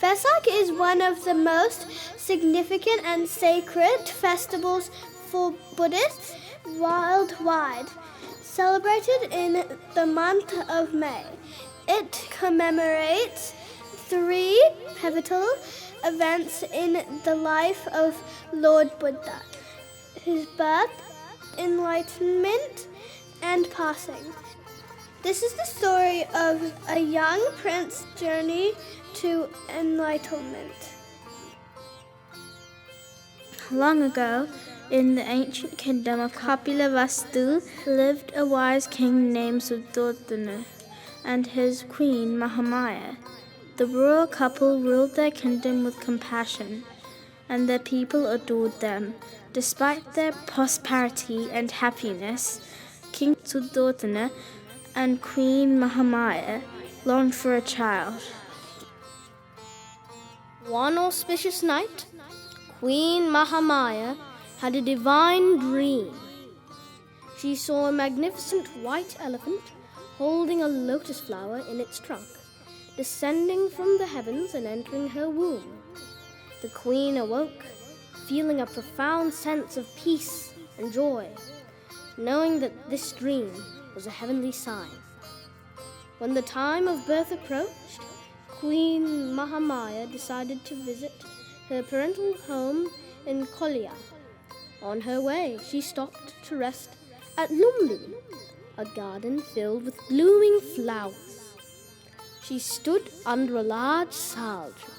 Vesak is one of the most significant and sacred festivals for Buddhists worldwide, celebrated in the month of May. It commemorates 3 pivotal events in the life of Lord Buddha: his birth, enlightenment, and passing. This is the story of a young prince's journey to enlightenment. Long ago, in the ancient kingdom of Kapilavastu, lived a wise king named Suddhodana and his queen Mahamaya. The royal couple ruled their kingdom with compassion, and their people adored them. Despite their prosperity and happiness, King Suddhodana and Queen Mahamaya longed for a child. One auspicious night, Queen Mahamaya had a divine dream. She saw a magnificent white elephant holding a lotus flower in its trunk, descending from the heavens and entering her womb. The queen awoke, feeling a profound sense of peace and joy, knowing that this dream was a heavenly sign. When the time of birth approached, Queen Mahamaya decided to visit her parental home in Kolia. On her way, she stopped to rest at Lumbini, a garden filled with blooming flowers. She stood under a large sal tree,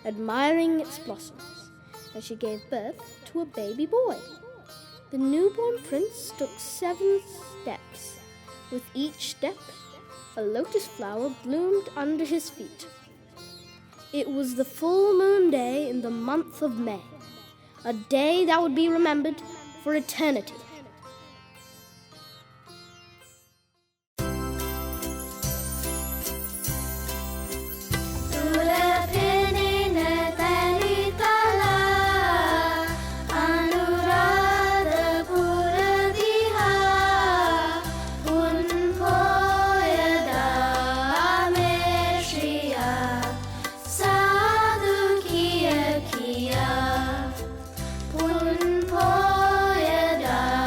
admiring its blossoms, as she gave birth to a baby boy. The newborn prince took 7 steps. With each step, a lotus flower bloomed under his feet. It was the full moon day in the month of May, a day that would be remembered for eternity. Pun poyada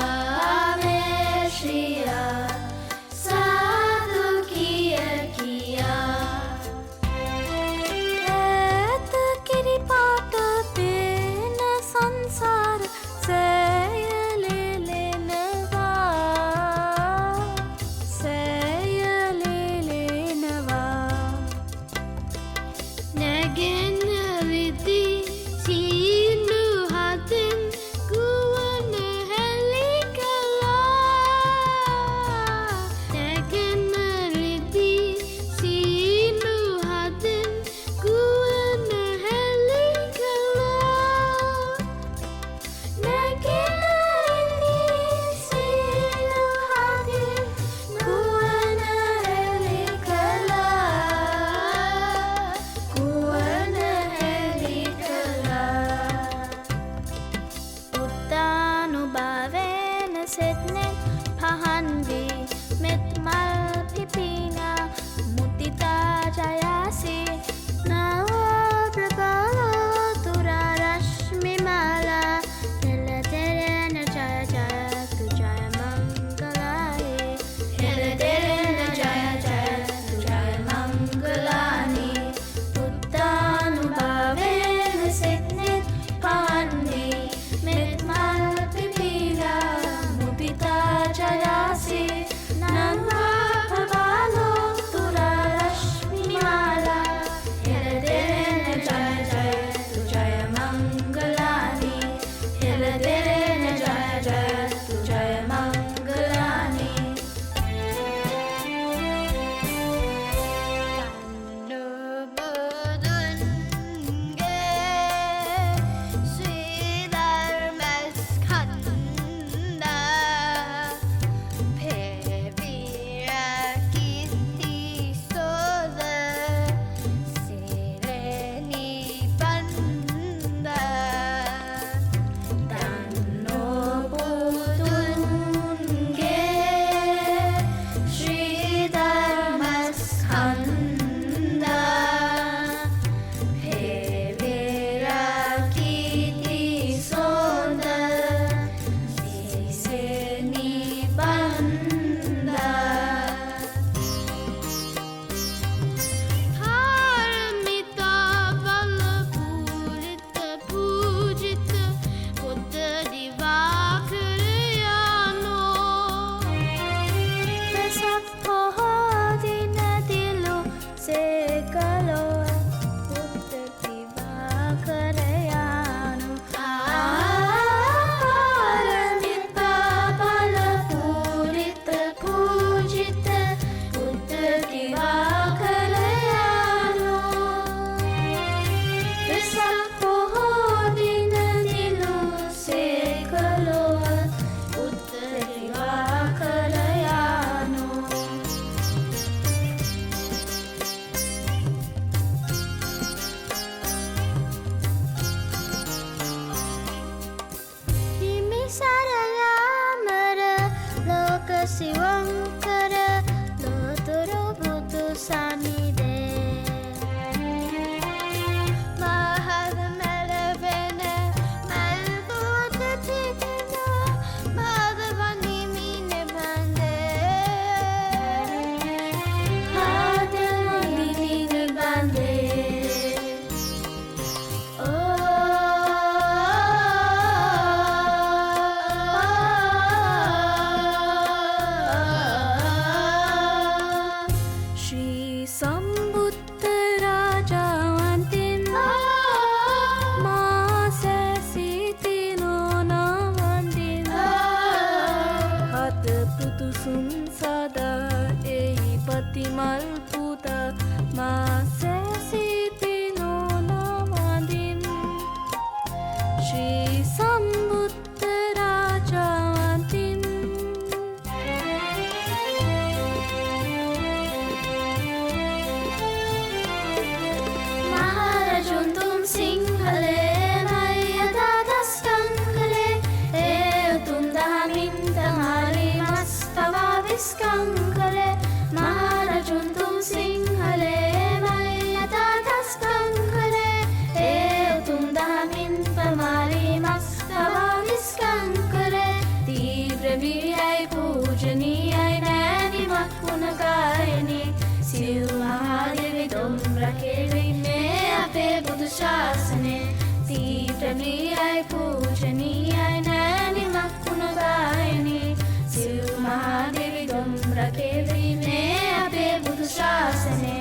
බුදු ශාසනේ තීර්ථනීයයි පූජනීයයි නෑනිමක් වුණ ගායනී සිව් මහා දෙවි දොම් රැකේවි මේ අපේ බුදු ශාසනේ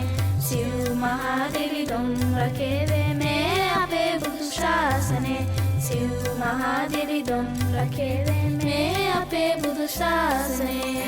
සිව් මහා දෙවි දොම් රැකේවි මේ අපේ බුදු ශාසනේ සිව් මහා දෙවි දොම් රැකේවි මේ අපේ බුදු ශාසනේ.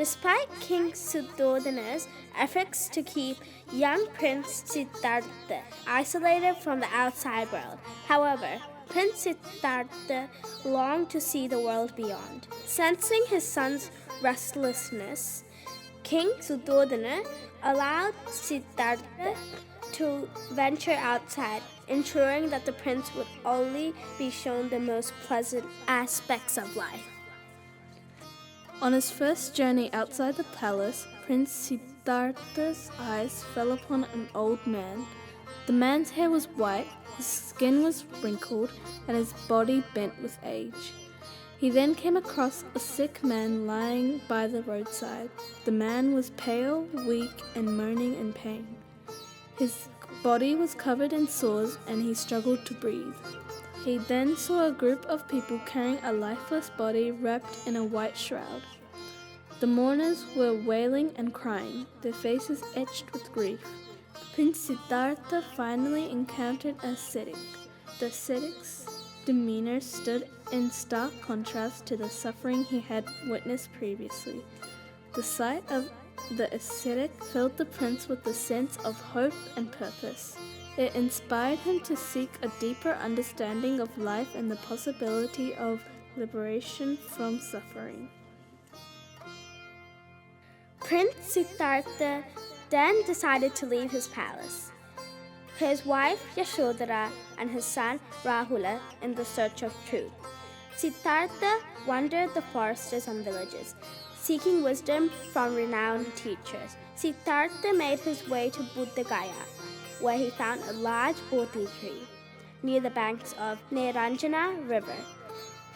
Despite King Suddhodana's efforts to keep young Prince Siddhartha isolated from the outside world, however, Prince Siddhartha longed to see the world beyond. Sensing his son's restlessness, King Suddhodana allowed Siddhartha to venture outside, ensuring that the prince would only be shown the most pleasant aspects of life. On his first journey outside the palace, Prince Siddhartha's eyes fell upon an old man. The man's hair was white, his skin was wrinkled, and his body bent with age. He then came across a sick man lying by the roadside. The man was pale, weak, and moaning in pain. His body was covered in sores, and he struggled to breathe. He then saw a group of people carrying a lifeless body wrapped in a white shroud. The mourners were wailing and crying, their faces etched with grief. Prince Siddhartha finally encountered a ascetic. The ascetic's demeanor stood in stark contrast to the suffering he had witnessed previously. The sight of the ascetic filled the prince with a sense of hope and purpose. It inspired him to seek a deeper understanding of life and the possibility of liberation from suffering. Prince Siddhartha then decided to leave his palace. His wife Yashodhara and his son Rahula in the search of truth. Siddhartha wandered the forests and villages, seeking wisdom from renowned teachers. Siddhartha made his way to Buddha Gaya, where he found a large bodhi tree near the banks of Niranjana River.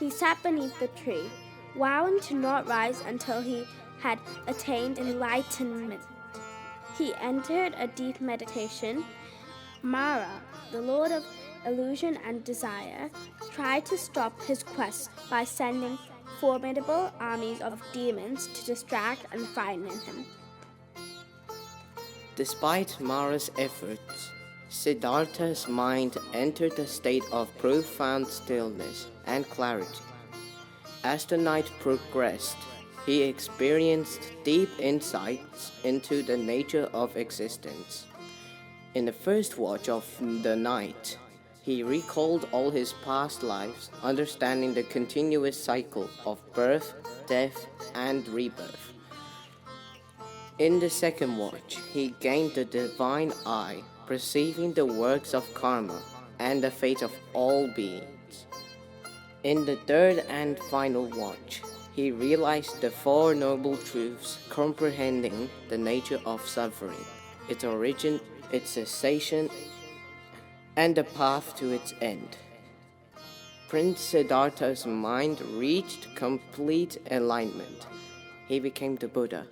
He sat beneath the tree, vowing to not rise until he had attained enlightenment. He entered a deep meditation. Mara, the lord of illusion and desire, tried to stop his quest by sending formidable armies of demons to distract and frighten him. Despite Mara's efforts, Siddhartha's mind entered a state of profound stillness and clarity. As the night progressed, he experienced deep insights into the nature of existence. In the first watch of the night, he recalled all his past lives, understanding the continuous cycle of birth, death, and rebirth. In the second watch, he gained the divine eye, perceiving the works of karma and the fate of all beings. In the third and final watch, he realized the Four Noble Truths, comprehending the nature of suffering, its origin, its cessation, and the path to its end. Prince Siddhartha's mind reached complete enlightenment. He became the Buddha.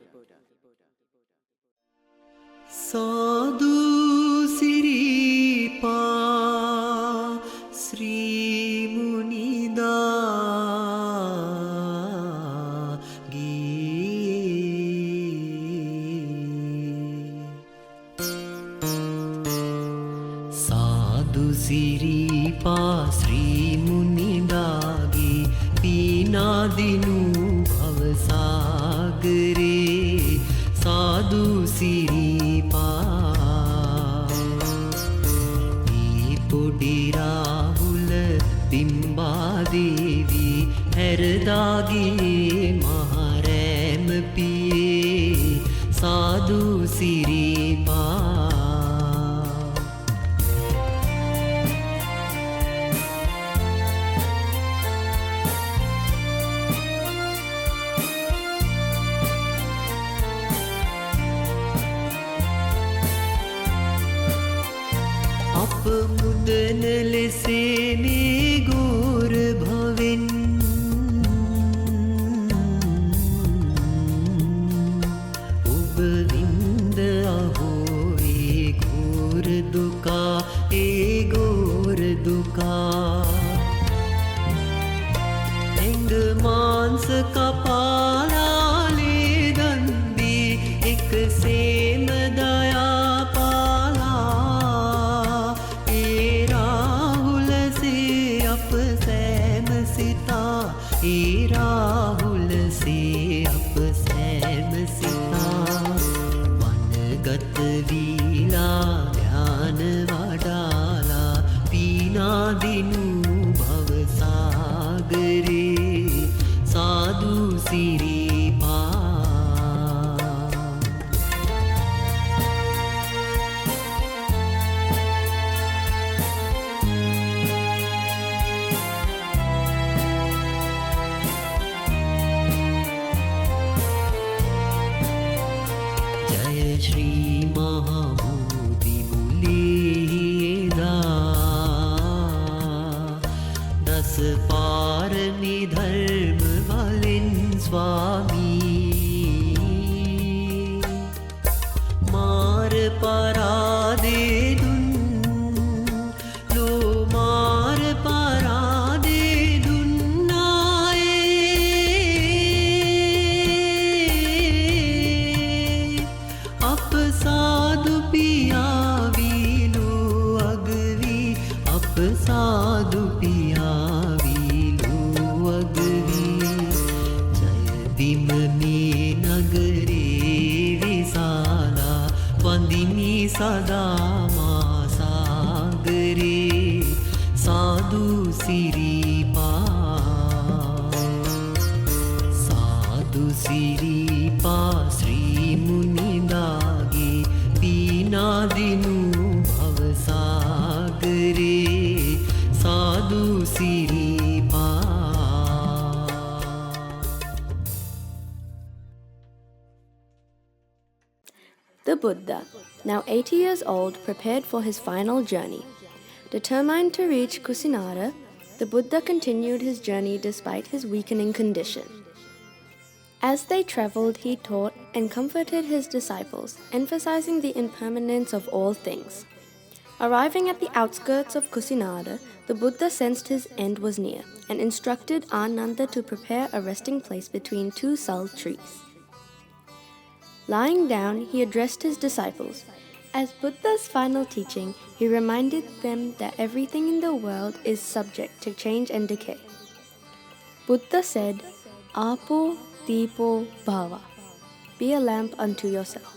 Sadhu Siripa Sri Munida Siripa Sri Munidagi Pinadinu Bhavasagare Sadhu Siripa Ipodi Rahula Bimbadevi Herdagi Maharem Piye Sadhu Siripa मुदन लेसे में गोर भविन නගරේ විසාලා වඳිමි සදා මා සාගරේ සාදු සිරිපා සාදු සිරිපා ශ්‍රී මුනිදාගේ පීනාදිනු භවසාගරේ සාදු සිරිපා. The Buddha, now 80 years old, prepared for his final journey. Determined to reach Kusinara, the Buddha continued his journey despite his weakening condition. As they traveled, he taught and comforted his disciples, emphasizing the impermanence of all things. Arriving at the outskirts of Kusinara, the Buddha sensed his end was near and instructed Ananda to prepare a resting place between two sal trees. Lying down, he addressed his disciples. As Buddha's final teaching, he reminded them that everything in the world is subject to change and decay. Buddha said, Apo Deepo Bhava. Be a lamp unto yourself.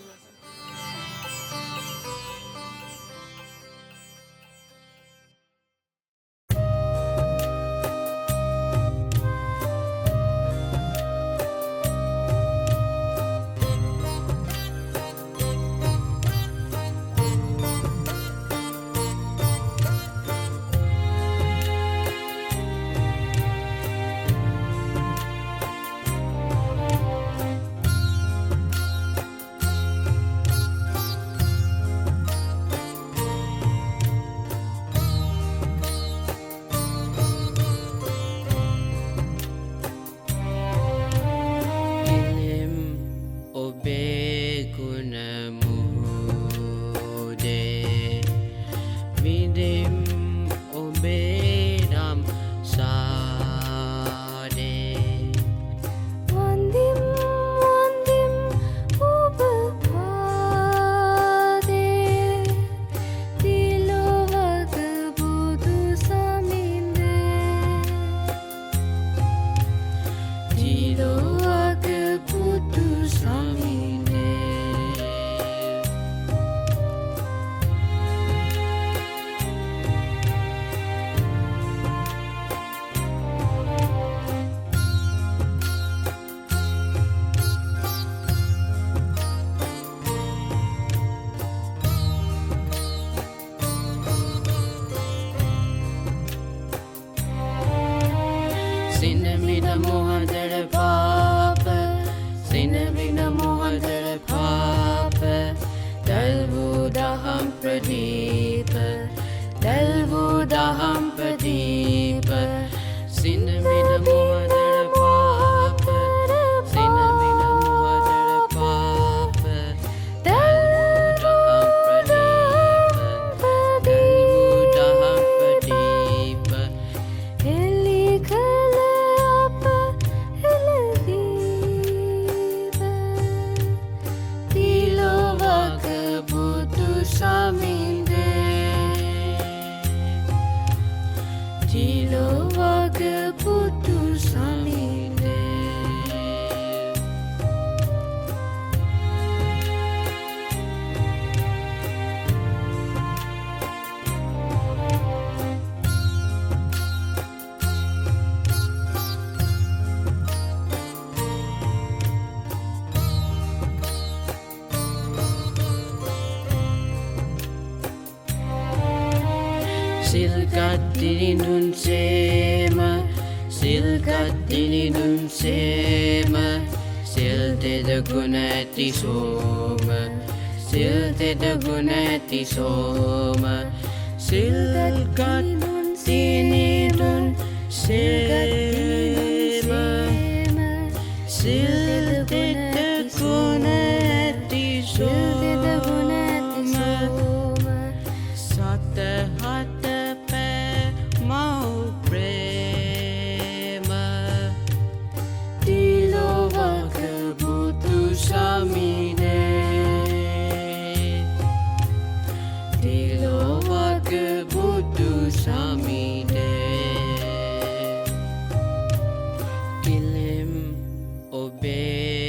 Obey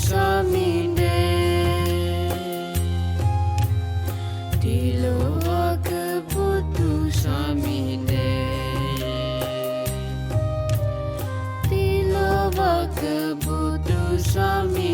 Saminde Tilovaka Buddhu Saminde Tilovaka Buddhu Saminde